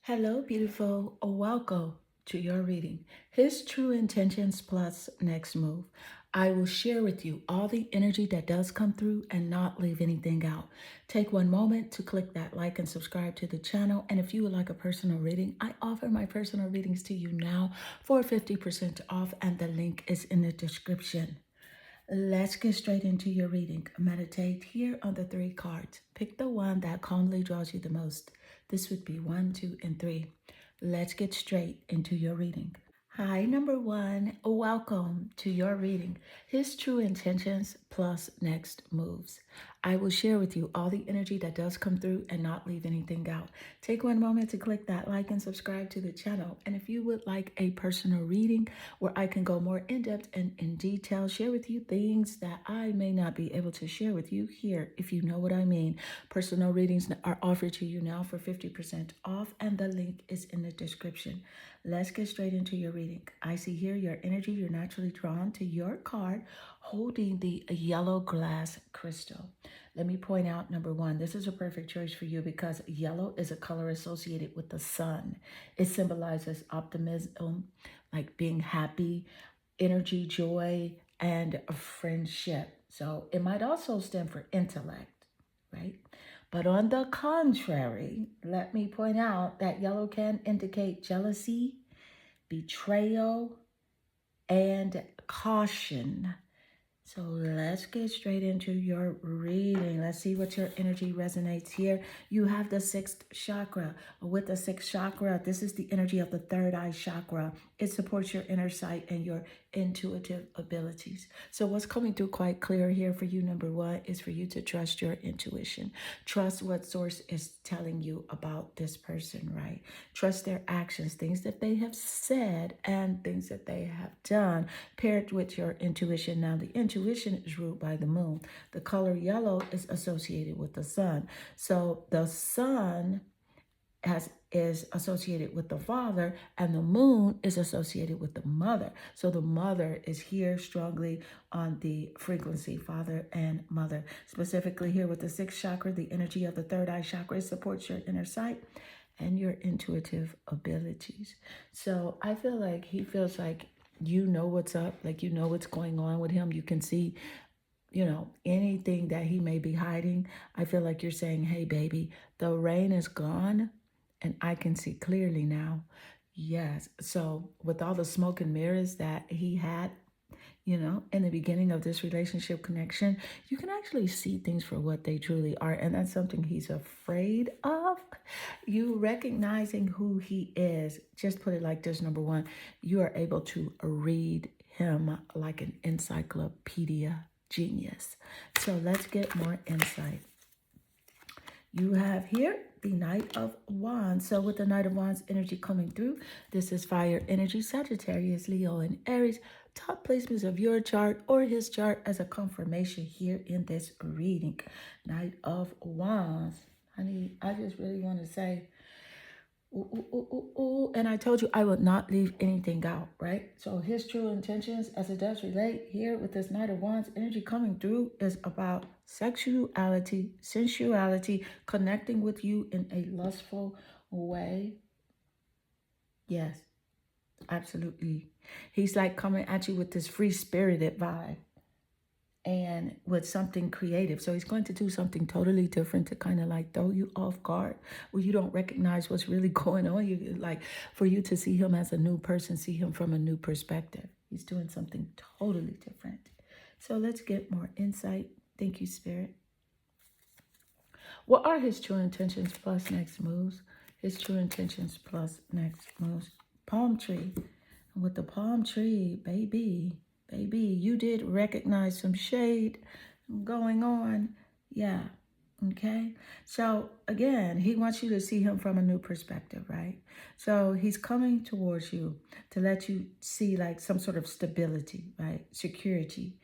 Hello, beautiful. Welcome to your reading. His True Intentions plus Next Move. I will share with you all the energy that does come through and not leave anything out. Take one moment to click that like and subscribe to the channel. And if you would like a personal reading, I offer my personal readings to you now for 50% off, and the link is in the description. Let's get straight into your reading. Meditate here on the three cards. Pick the one that calmly draws you the most. This would be 1, 2, and 3. Let's get straight into your reading. Hi, number one. Welcome to your reading. His True Intentions plus Next Moves. I will share with you all the energy that does come through and not leave anything out. Take one moment to click that like and subscribe to the channel. And if you would like a personal reading where I can go more in depth and in detail, share with you things that I may not be able to share with you here, if you know what I mean. Personal readings are offered to you now for 50% off, and the link is in the description. Let's get straight into your reading. I see here your energy. You're naturally drawn to your card holding the yellow glass crystal. Let me point out, number one, this is a perfect choice for you because yellow is a color associated with the sun. It symbolizes optimism, like being happy, energy, joy, and a friendship. So it might also stand for intellect, right? But on the contrary, let me point out that yellow can indicate jealousy, betrayal, and caution. So let's get straight into your reading. Let's see what your energy resonates here. You have the sixth chakra. With the sixth chakra, this is the energy of the third eye chakra. It supports your inner sight and your intuitive abilities. So what's coming through quite clear here for you, number one, is for you to trust your intuition. Trust what source is telling you about this person, right? Trust their actions, things that they have said and things that they have done, paired with your intuition. Now, the intuition is ruled by the moon. The color yellow is associated with the sun. So the sun is associated with the father, and the moon is associated with the mother. So the mother is here strongly on the frequency, father and mother. Specifically here with the sixth chakra, the energy of the third eye chakra supports your inner sight and your intuitive abilities. So I feel like he feels like you know what's up, like you know what's going on with him. You can see, anything that he may be hiding. I feel like you're saying, hey, baby, the rain is gone and I can see clearly now. Yes. So with all the smoke and mirrors that he had, in the beginning of this relationship connection, you can actually see things for what they truly are. And that's something he's afraid of. You recognizing who he is, just put it like this, number one, you are able to read him like an encyclopedia genius. So let's get more insight. You have here the Knight of Wands. So with the Knight of Wands energy coming through, this is fire energy, Sagittarius, Leo, and Aries. Top placements of your chart or his chart as a confirmation here in this reading. Knight of Wands. Honey, I just really want to say, ooh, ooh, ooh, ooh, ooh. And I told you I would not leave anything out, right? So his true intentions, as it does relate here with this Knight of Wands energy coming through, is about sexuality, sensuality, connecting with you in a lustful way. Yes, absolutely. He's like coming at you with this free-spirited vibe and with something creative. So he's going to do something totally different to kind of like throw you off guard where you don't recognize what's really going on. You like for you to see him as a new person, see him from a new perspective. He's doing something totally different. So let's get more insight. Thank you, Spirit. What are his true intentions plus next moves? His true intentions plus next moves. Palm tree. With the palm tree, baby, you did recognize some shade going on. Yeah. Okay. So again, he wants you to see him from a new perspective, right? So he's coming towards you to let you see like some sort of stability, right? Security,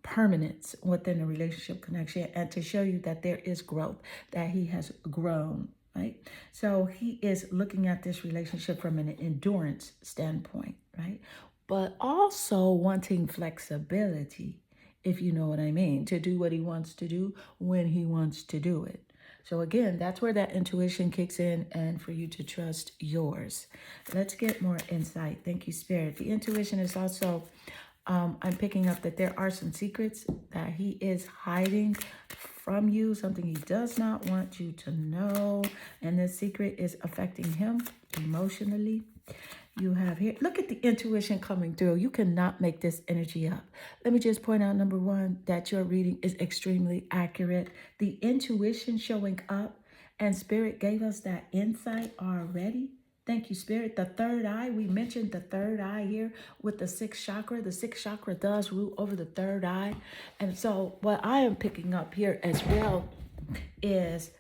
permanence within a relationship connection, and to show you that there is growth, that he has grown, right? So he is looking at this relationship from an endurance standpoint, right? But also wanting flexibility, if you know what I mean, to do what he wants to do when he wants to do it. So again, that's where that intuition kicks in and for you to trust yours. Let's get more insight. Thank you, Spirit. The intuition is also, I'm picking up that there are some secrets that he is hiding from you, something he does not want you to know. And this secret is affecting him emotionally. You have here, look at the intuition coming through. You cannot make this energy up. Let me just point out, number one, that your reading is extremely accurate. The intuition showing up, and Spirit gave us that insight already. Thank you, Spirit. The third eye, we mentioned the third eye here with the sixth chakra. The sixth chakra does rule over the third eye. And so what I am picking up here as well is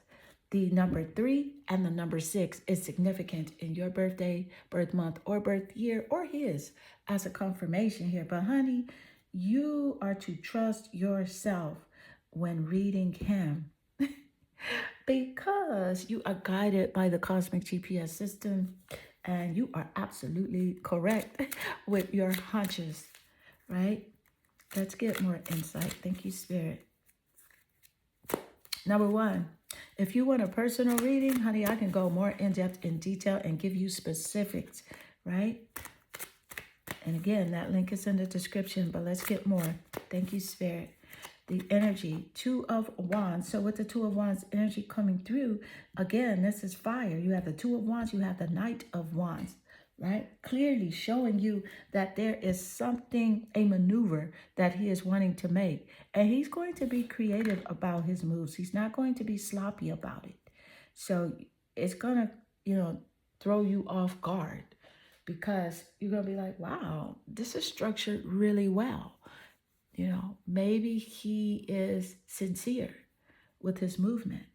the number 3 and the number 6 is significant in your birthday, birth month, or birth year, or his as a confirmation here. But honey, you are to trust yourself when reading him because you are guided by the cosmic GPS system and you are absolutely correct with your hunches, right? Let's get more insight. Thank you, Spirit. Number 1, if you want a personal reading, honey, I can go more in depth in detail and give you specifics, right? And again, that link is in the description, but let's get more. Thank you, Spirit. The energy, 2 of Wands. So with the 2 of Wands energy coming through, again, this is fire. You have the 2 of Wands, you have the Knight of Wands, right? Clearly showing you that there is something, a maneuver that he is wanting to make. And he's going to be creative about his moves. He's not going to be sloppy about it. So it's going to, throw you off guard because you're going to be like, wow, this is structured really well. Maybe he is sincere with his movement.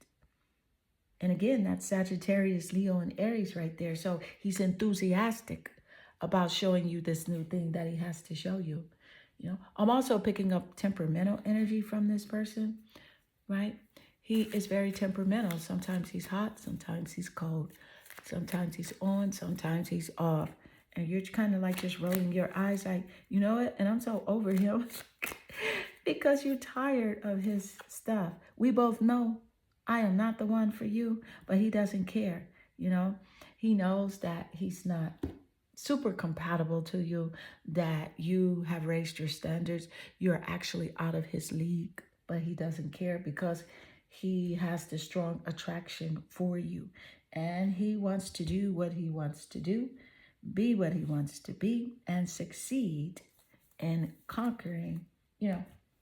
And again, that's Sagittarius, Leo, and Aries right there. So he's enthusiastic about showing you this new thing that he has to show you. I'm also picking up temperamental energy from this person, right? He is very temperamental. Sometimes he's hot, sometimes he's cold. Sometimes he's on, sometimes he's off. And you're kind of like just rolling your eyes like, you know what? And I'm so over him because you're tired of his stuff. We both know I am not the one for you, but he doesn't care. He knows that he's not super compatible to you, that you have raised your standards. You're actually out of his league, but he doesn't care because he has the strong attraction for you. And he wants to do what he wants to do, be what he wants to be, and succeed in conquering,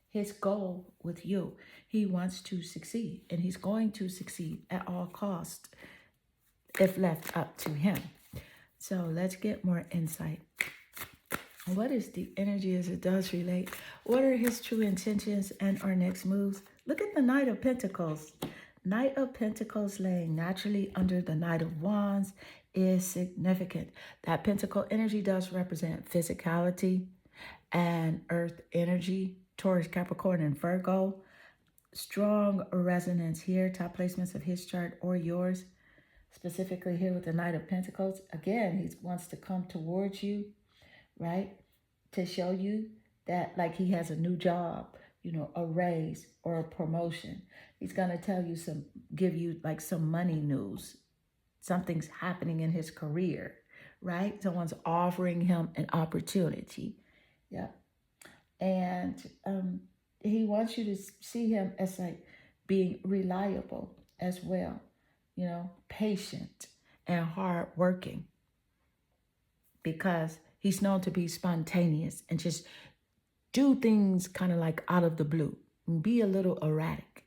his goal with you. He wants to succeed, and he's going to succeed at all costs if left up to him. So let's get more insight. What is the energy as it does relate? What are his true intentions and our next moves? Look at the Knight of Pentacles. Knight of Pentacles laying naturally under the Knight of Wands is significant. That Pentacle energy does represent physicality and earth energy, Taurus, Capricorn, and Virgo. Strong resonance here, top placements of his chart or yours. Specifically here with the Knight of Pentacles. Again, he wants to come towards you, right? To show you that like he has a new job, a raise or a promotion. He's going to give you like some money news. Something's happening in his career, right? Someone's offering him an opportunity. Yeah. And he wants you to see him as like being reliable as well, patient and hardworking, because he's known to be spontaneous and just do things kind of like out of the blue and be a little erratic,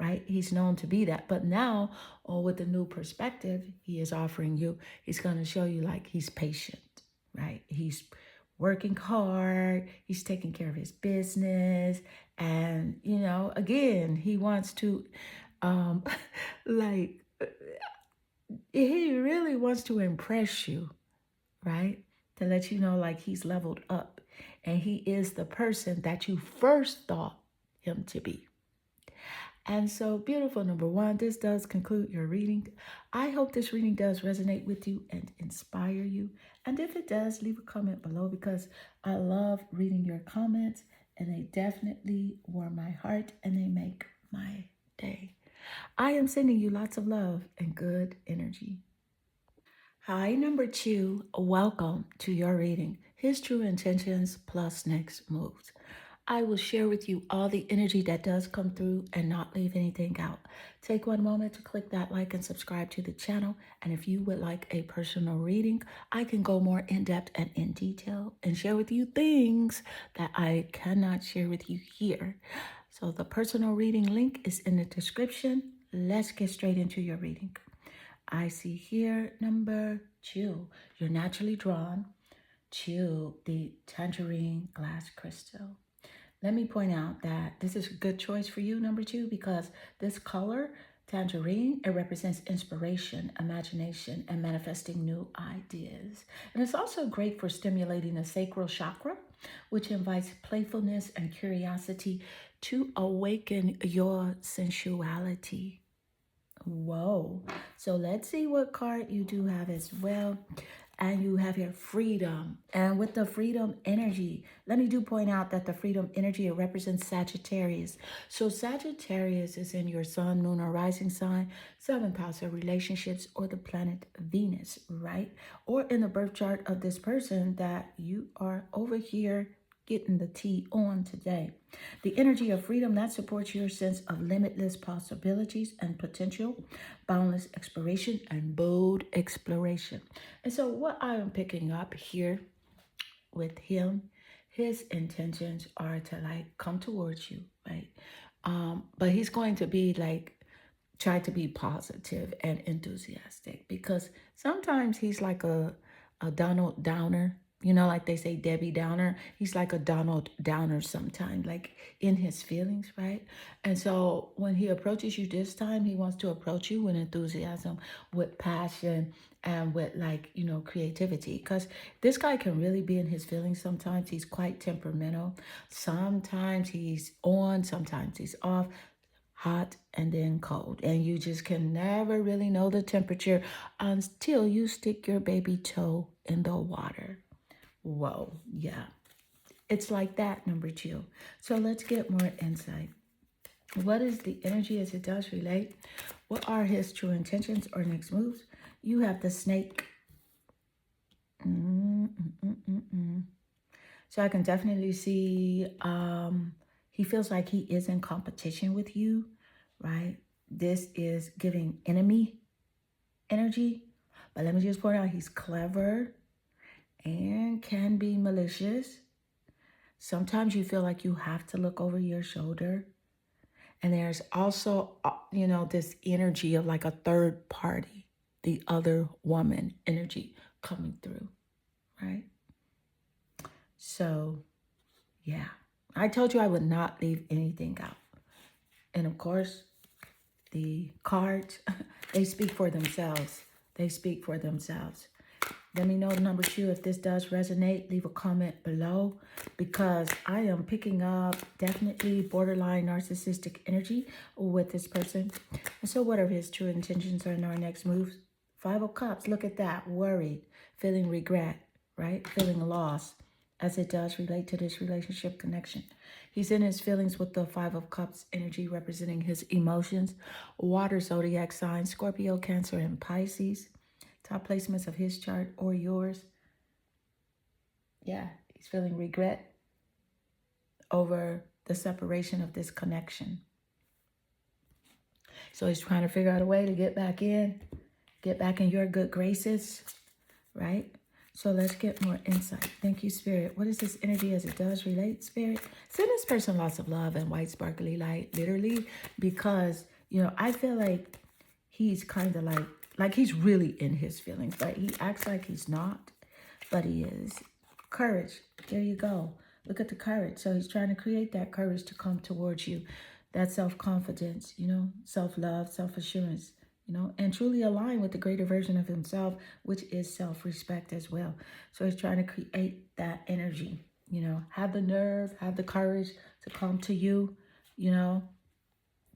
right? He's known to be that. But now, with the new perspective he is offering you, he's going to show you like he's patient, right? He's working hard. He's taking care of his business. And, again, he wants to, he really wants to impress you, right? To let you know like he's leveled up and he is the person that you first thought him to be. And so, beautiful number 1, this does conclude your reading. I hope this reading does resonate with you and inspire you. And if it does, leave a comment below because I love reading your comments and they definitely warm my heart and they make my day. I am sending you lots of love and good energy. Hi, number two. Welcome to your reading, His True Intentions plus Next Moves. I will share with you all the energy that does come through and not leave anything out. Take one moment to click that like and subscribe to the channel. And if you would like a personal reading, I can go more in depth and in detail and share with you things that I cannot share with you here. So the personal reading link is in the description. Let's get straight into your reading. I see here number two. You're naturally drawn to the tangerine glass crystal. Let me point out that this is a good choice for you, number two, because this color, tangerine, it represents inspiration, imagination, and manifesting new ideas. And it's also great for stimulating the sacral chakra, which invites playfulness and curiosity to awaken your sensuality. Whoa. So let's see what card you do have as well. And you have your freedom. And with the freedom energy, let me do point out that the freedom energy, it represents Sagittarius. So Sagittarius is in your sun, moon, or rising sign, seventh house of relationships, or the planet Venus, right? Or in the birth chart of this person that you are over here getting the tea on today. The energy of freedom that supports your sense of limitless possibilities and potential, boundless exploration, and bold exploration. And so, what I am picking up here with him, his intentions are to like come towards you, right? But he's going to be like try to be positive and enthusiastic because sometimes he's like a Donald Downer, you know, like they say Debbie Downer. He's like a Donald Downer sometimes, like in his feelings, right? And so when he approaches you this time, he wants to approach you with enthusiasm, with passion, and with like, you know, creativity. Because this guy can really be in his feelings sometimes. He's quite temperamental. Sometimes he's on, sometimes he's off, hot and then cold. And you just can never really know the temperature until you stick your baby toe in the water. Whoa, yeah. It's like that, number two. So let's get more insight. What is the energy as it does relate? What are his true intentions or next moves? You have the snake. So I can definitely see he feels like he is in competition with you, right? This is giving enemy energy. But let me just point out he's clever and can be malicious. Sometimes you feel like you have to look over your shoulder. And there's also, you know, this energy of like a third party, the other woman energy coming through, right? So, yeah. I told you I would not leave anything out. And of course, the cards, they speak for themselves. They speak for themselves. Let me know, number two, if this does resonate. Leave a comment below because I am picking up definitely borderline narcissistic energy with this person. And so what are his true intentions on our next moves? Five of Cups, look at that. Worried, feeling regret, right? Feeling loss as it does relate to this relationship connection. He's in his feelings with the Five of Cups energy representing his emotions. Water zodiac signs, Scorpio, Cancer, and Pisces. Top placements of his chart or yours. Yeah, he's feeling regret over the separation of this connection. So he's trying to figure out a way to get back in your good graces, right? So let's get more insight. Thank you, Spirit. What is this energy as it does relate, Spirit? Send this person lots of love and white sparkly light, literally, because, you know, I feel like he's kind of like he's really in his feelings, right? He acts like he's not, but he is. Courage. There you go. Look at the courage. So he's trying to create that courage to come towards you. That self-confidence, you know, self-love, self-assurance, you know, and truly align with the greater version of himself, which is self-respect as well. So he's trying to create that energy, you know, have the nerve, have the courage to come to you, you know,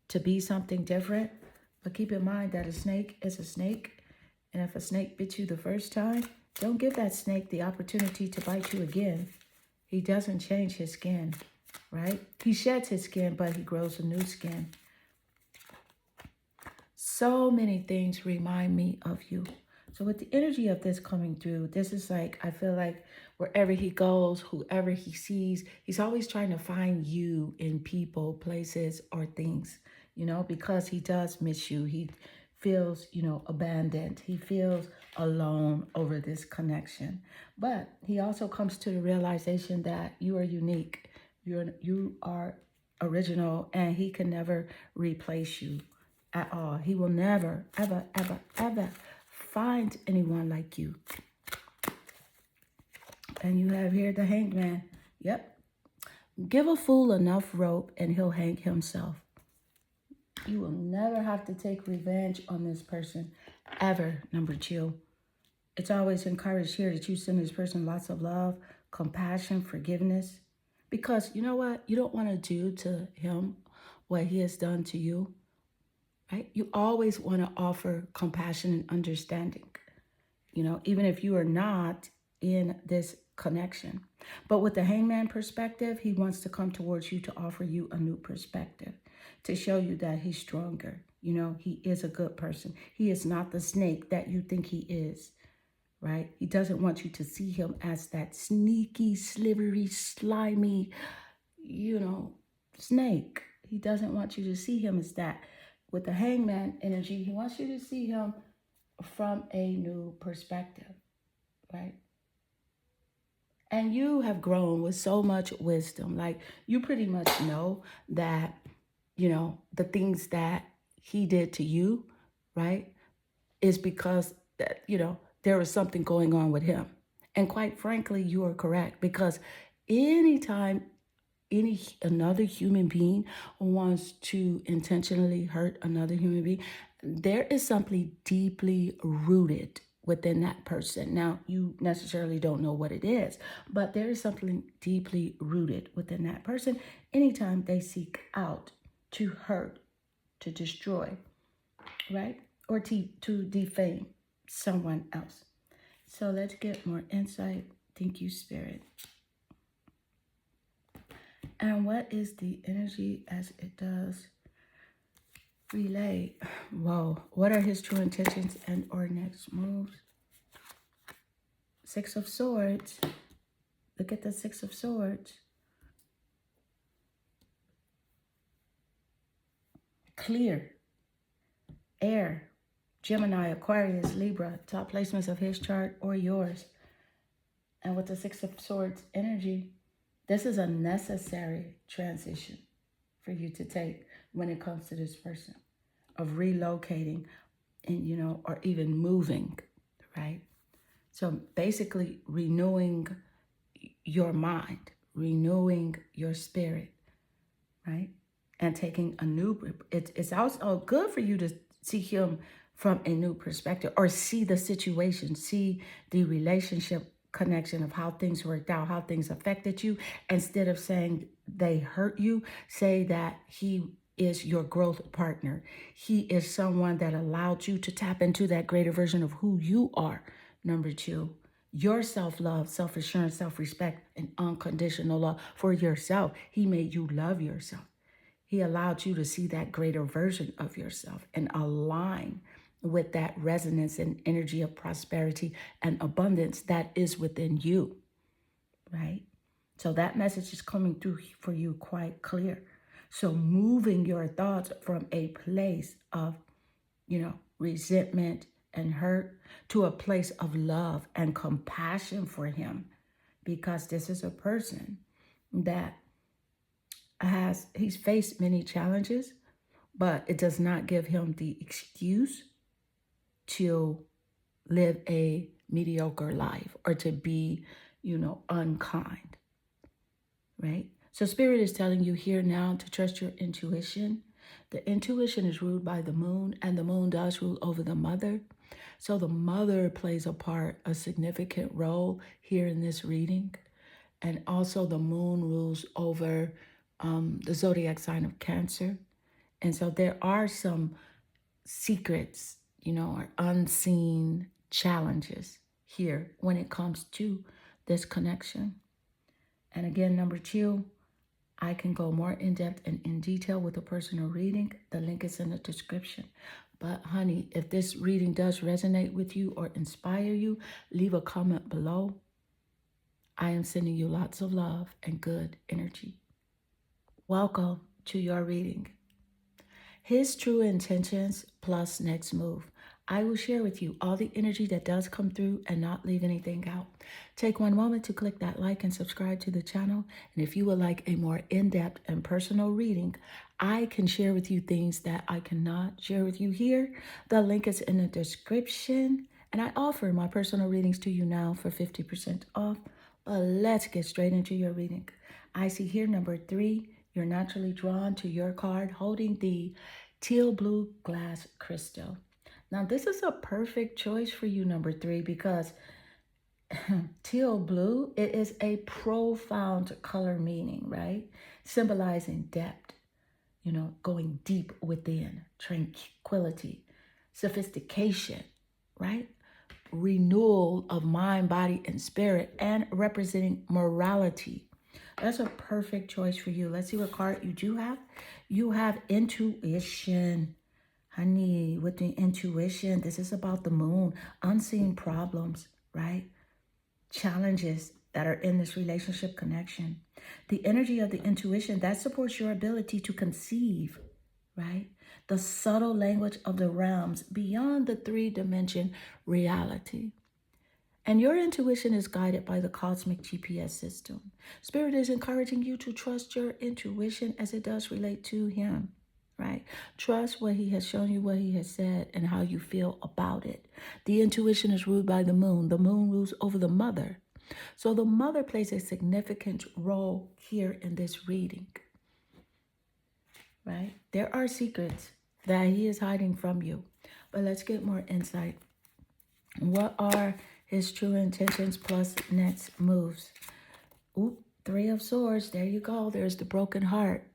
to be something different. But keep in mind that a snake is a snake. And if a snake bit you the first time, don't give that snake the opportunity to bite you again. He doesn't change his skin, right? He sheds his skin, but he grows a new skin. So many things remind me of you. So with the energy of this coming through, this is like, I feel like wherever he goes, whoever he sees, he's always trying to find you in people, places, or things, because he does miss you. He feels, abandoned. He feels alone over this connection. But he also comes to the realization that you are unique. You are original, and he can never replace you at all. He will never, ever, ever, ever find anyone like you. And you have here the hanged man. Yep. Give a fool enough rope and he'll hang himself. You will never have to take revenge on this person ever, number two. It's always encouraged here that you send this person lots of love, compassion, forgiveness. Because you know what? You don't want to do to him what he has done to you, right? You always want to offer compassion and understanding, even if you are not in this connection. But with the hangman perspective, he wants to come towards you to offer you a new perspective, to show you that he's stronger. He is a good person. He is not the snake that you think he is, right? He doesn't want you to see him as that sneaky, slivery, slimy, snake. He doesn't want you to see him as that. With the hangman energy, he wants you to see him from a new perspective, right? And you have grown with so much wisdom. Like, you pretty much know that, the things that he did to you, right, is because that, there was something going on with him. And quite frankly, you are correct, because anytime another human being wants to intentionally hurt another human being, there is something deeply rooted within that person. Now, you necessarily don't know what it is, but there is something deeply rooted within that person anytime they seek out to hurt, to destroy, right? Or to defame someone else. So let's get more insight. Thank you, Spirit. And what is the energy as it does relay? Whoa. What are his true intentions and or next moves? Six of Swords. Look at the Six of Swords. Clear. Air. Gemini, Aquarius, Libra. Top placements of his chart or yours. And with the Six of Swords energy, this is a necessary transition for you to take when it comes to this person, of relocating and, or even moving, right? So basically renewing your mind, renewing your spirit, right? And taking a new, it's also good for you to see him from a new perspective, or see the situation, see the relationship connection of how things worked out, how things affected you. Instead of saying they hurt you, say that he is your growth partner. He is someone that allowed you to tap into that greater version of who you are. Number two, your self-love, self-assurance, self-respect, and unconditional love for yourself. He made you love yourself. He allowed you to see that greater version of yourself and align with that resonance and energy of prosperity and abundance that is within you, right? So that message is coming through for you quite clear. So moving your thoughts from a place of, resentment and hurt to a place of love and compassion for him, because this is a person that he's faced many challenges, but it does not give him the excuse to live a mediocre life or to be, unkind, right? So Spirit is telling you here now to trust your intuition. The intuition is ruled by the moon, and the moon does rule over the mother. So the mother plays a significant role here in this reading. And also the moon rules over the zodiac sign of Cancer. And so there are some secrets, or unseen challenges here when it comes to this connection. And again, number two, I can go more in depth and in detail with a personal reading. The link is in the description. But honey, if this reading does resonate with you or inspire you, leave a comment below. I am sending you lots of love and good energy. Welcome to your reading. His true intentions plus next move. I will share with you all the energy that does come through and not leave anything out. Take one moment to click that like and subscribe to the channel. And if you would like a more in-depth and personal reading, I can share with you things that I cannot share with you here. The link is in the description. And I offer my personal readings to you now for 50% off. But let's get straight into your reading. I see here number 3. You're naturally drawn to your card holding the teal blue glass crystal. Now, this is a perfect choice for you, number 3, because teal blue, it is a profound color meaning, right? Symbolizing depth, going deep within, tranquility, sophistication, right? Renewal of mind, body, and spirit, and representing morality. That's a perfect choice for you. Let's see what card you do have. You have intuition. Honey, with the intuition, this is about the moon, unseen problems, right? Challenges that are in this relationship connection. The energy of the intuition, that supports your ability to conceive, right? The subtle language of the realms beyond the 3-dimension reality. And your intuition is guided by the cosmic GPS system. Spirit is encouraging you to trust your intuition as it does relate to him, right? Trust what he has shown you, what he has said, and how you feel about it. The intuition is ruled by the moon. The moon rules over the mother. So the mother plays a significant role here in this reading, right? There are secrets that he is hiding from you. But let's get more insight. What are his true intentions plus next moves? Ooh, 3 of Swords. There you go. There's the broken heart.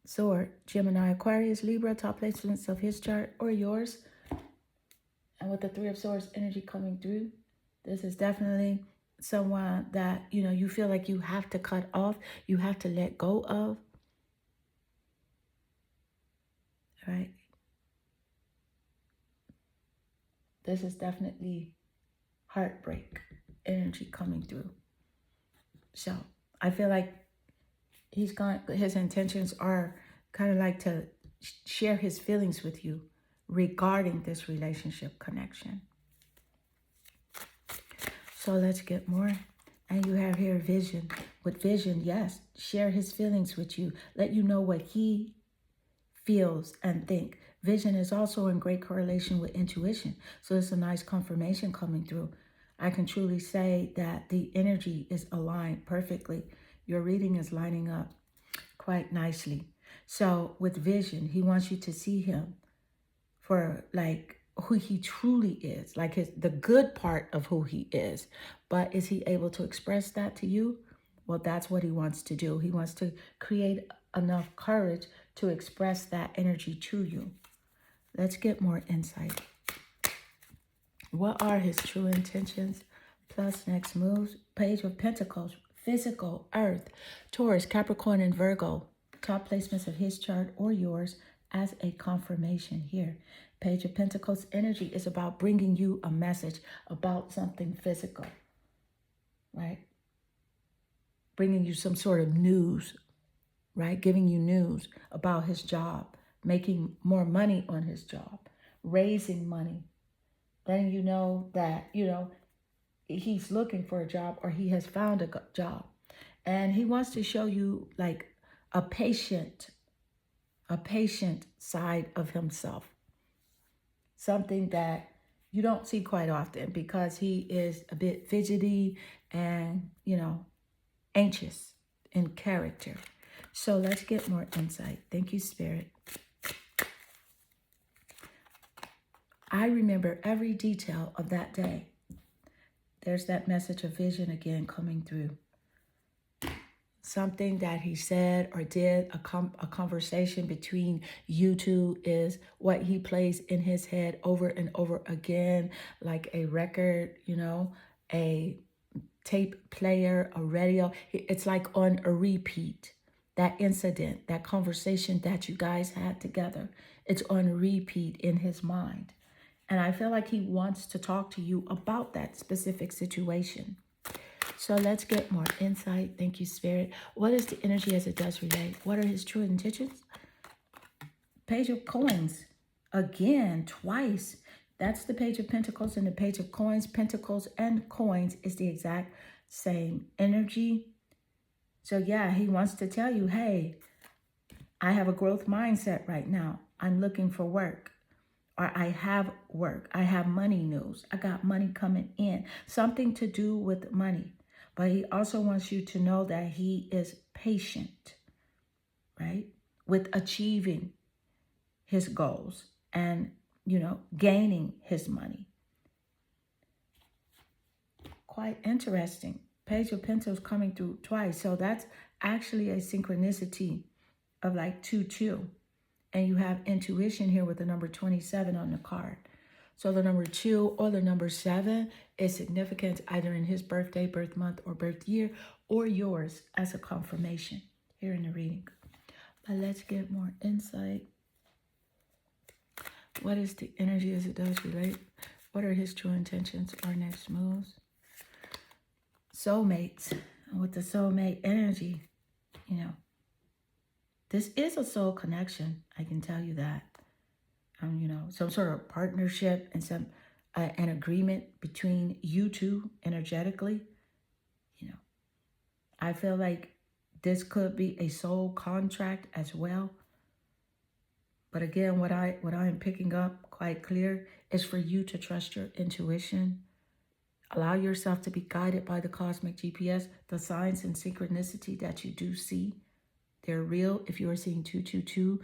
Sword. Gemini, Aquarius, Libra, top placements of his chart or yours. And with the 3 of Swords energy coming through, this is definitely someone that, you feel like you have to cut off. You have to let go of. All right. This is definitely heartbreak energy coming through. So I feel like his intentions are kind of like to share his feelings with you regarding this relationship connection. So let's get more. And you have here vision. With vision, yes, share his feelings with you. Let you know what he feels and think. Vision is also in great correlation with intuition. So it's a nice confirmation coming through. I can truly say that the energy is aligned perfectly. Your reading is lining up quite nicely. So with vision, he wants you to see him for like who he truly is, like the good part of who he is. But is he able to express that to you? Well, that's what he wants to do. He wants to create enough courage to express that energy to you. Let's get more insight. What are his true intentions plus next moves? Page of Pentacles, physical, Earth, Taurus, Capricorn, and Virgo. Top placements of his chart or yours as a confirmation here. Page of Pentacles energy is about bringing you a message about something physical, right? Bringing you some sort of news, right? Giving you news about his job, making more money on his job, raising money, letting you know that, he's looking for a job or he has found a job. And he wants to show you like a patient side of himself. Something that you don't see quite often because he is a bit fidgety and, anxious in character. So let's get more insight. Thank you, Spirit. I remember every detail of that day. There's that message of vision again coming through. Something that he said or did, a conversation between you two is what he plays in his head over and over again, like a record, a tape player, a radio. It's like on a repeat. that incident, that conversation that you guys had together. It's on repeat in his mind. And I feel like he wants to talk to you about that specific situation. So let's get more insight. Thank you, Spirit. What is the energy as it does relate? What are his true intentions? Page of Coins. Again, twice. That's the Page of Pentacles and the Page of Coins. Pentacles and coins is the exact same energy. So yeah, he wants to tell you, hey, I have a growth mindset right now. I'm looking for work. Or I have work. I have money news. I got money coming in. Something to do with money. But he also wants you to know that he is patient, right? With achieving his goals and, gaining his money. Quite interesting. Page of Pentacles coming through twice. So that's actually a synchronicity of like 2-2. And you have intuition here with the number 27 on the card. So the number 2 or the number 7 is significant either in his birthday, birth month, or birth year, or yours as a confirmation here in the reading. But let's get more insight. What is the energy as it does relate? What are his true intentions or next moves? Soulmates. And with the soulmate energy, this is a soul connection. I can tell you that. Some sort of partnership and some an agreement between you two energetically. I feel like this could be a soul contract as well. But again, what I am picking up quite clear is for you to trust your intuition. Allow yourself to be guided by the cosmic GPS, the signs and synchronicity that you do see. They're real. If you are seeing 222,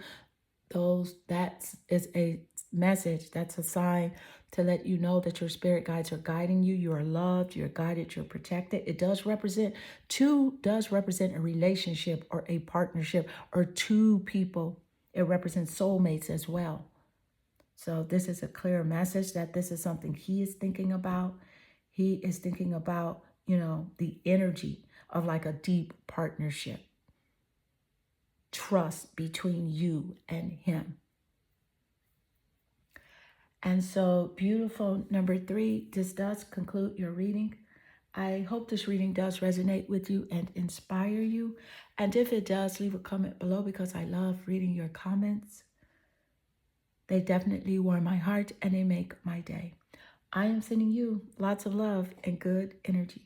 that is a message. That's a sign to let you know that your spirit guides are guiding you. You are loved, you're guided, you're protected. It does represent, 2 does represent a relationship or a partnership or 2 people. It represents soulmates as well. So this is a clear message that this is something he is thinking about. He is thinking about, the energy of like a deep partnership. Trust between you and him. And so, beautiful number 3, this does conclude your reading. I hope this reading does resonate with you and inspire you. And if it does, leave a comment below because I love reading your comments. They definitely warm my heart and they make my day. I am sending you lots of love and good energy.